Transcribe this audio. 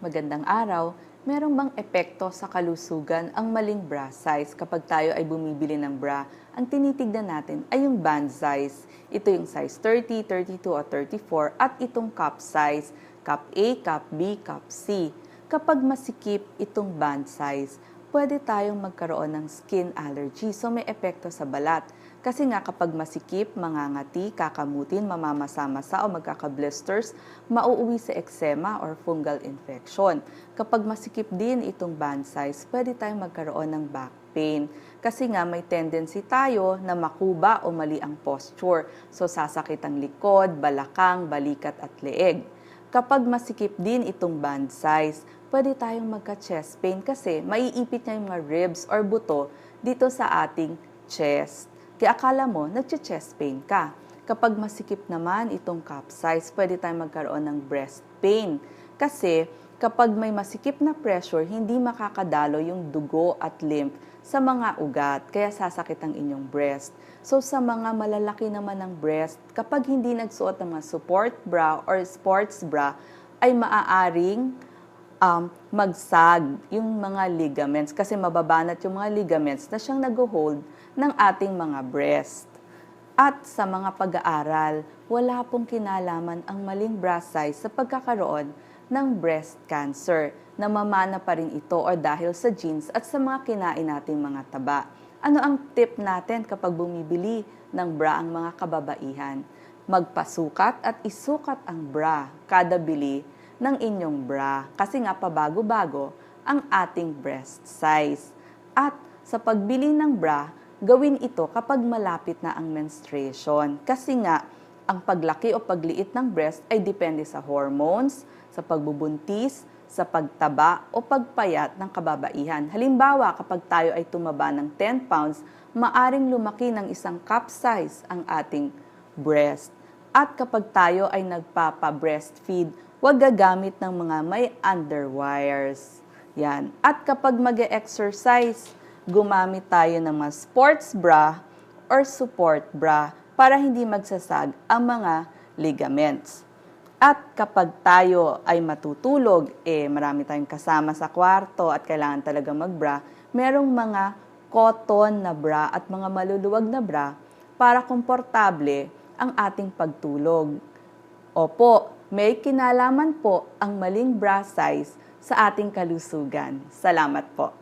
Magandang araw. Merong bang epekto sa kalusugan ang maling bra size kapag tayo ay bumibili ng bra? Ang tinitignan natin ay yung band size. Ito yung size 30, 32 o 34 at itong cup size, cup A, cup B, cup C. Kapag masikip itong band size, pwede tayong magkaroon ng skin allergy. So may epekto sa balat. Kasi nga kapag masikip, mangangati, kakamutin, mamamasa-masa o magkaka-blisters, mauuwi sa eczema or fungal infection. Kapag masikip din itong band size, pwede tayong magkaroon ng back pain. Kasi nga may tendency tayo na makuba o mali ang posture. So sasakit ang likod, balakang, balikat at leeg. Kapag masikip din itong band size, pwede tayong magka-chest pain kasi maiipit niya yung mga ribs or buto dito sa ating chest. Kaya akala mo, nagche-chest pain ka. Kapag masikip naman itong cup size, pwede tayong magkaroon ng breast pain. Kasi kapag may masikip na pressure, hindi makakadalo yung dugo at lymph sa mga ugat, kaya sasakit ang inyong breast. So sa mga malalaki naman ng breast, kapag hindi nagsuot ng mga support bra or sports bra, ay maaaring magsag yung mga ligaments kasi mababanat yung mga ligaments na siyang nag-hold ng ating mga breast. At sa mga pag-aaral, wala pong kinalaman ang maling bra size sa pagkakaroon ng breast cancer. Namamana pa rin ito or dahil sa genes at sa mga kinain nating mga taba. Ano ang tip natin kapag bumibili ng bra ang mga kababaihan? Magpasukat at isukat ang bra kada bili ng inyong bra kasi nga pabago-bago ang ating breast size. At sa pagbili ng bra, gawin ito kapag malapit na ang menstruation. Kasi nga, ang paglaki o pagliit ng breast ay depende sa hormones, sa pagbubuntis, sa pagtaba o pagpayat ng kababaihan. Halimbawa, kapag tayo ay tumaba ng 10 pounds, maaring lumaki ng isang cup size ang ating breast. At kapag tayo ay nagpapa-breastfeed, huwag gagamit ng mga may underwires. Yan. At kapag mag-exercise, gumamit tayo ng mga sports bra or support bra para hindi magsasag ang mga ligaments. At kapag tayo ay matutulog, marami tayong kasama sa kwarto at kailangan talaga mag-bra, merong mga cotton na bra at mga maluluwag na bra para komportable ang ating pagtulog. Opo, may kinalaman po ang maling bra size sa ating kalusugan. Salamat po.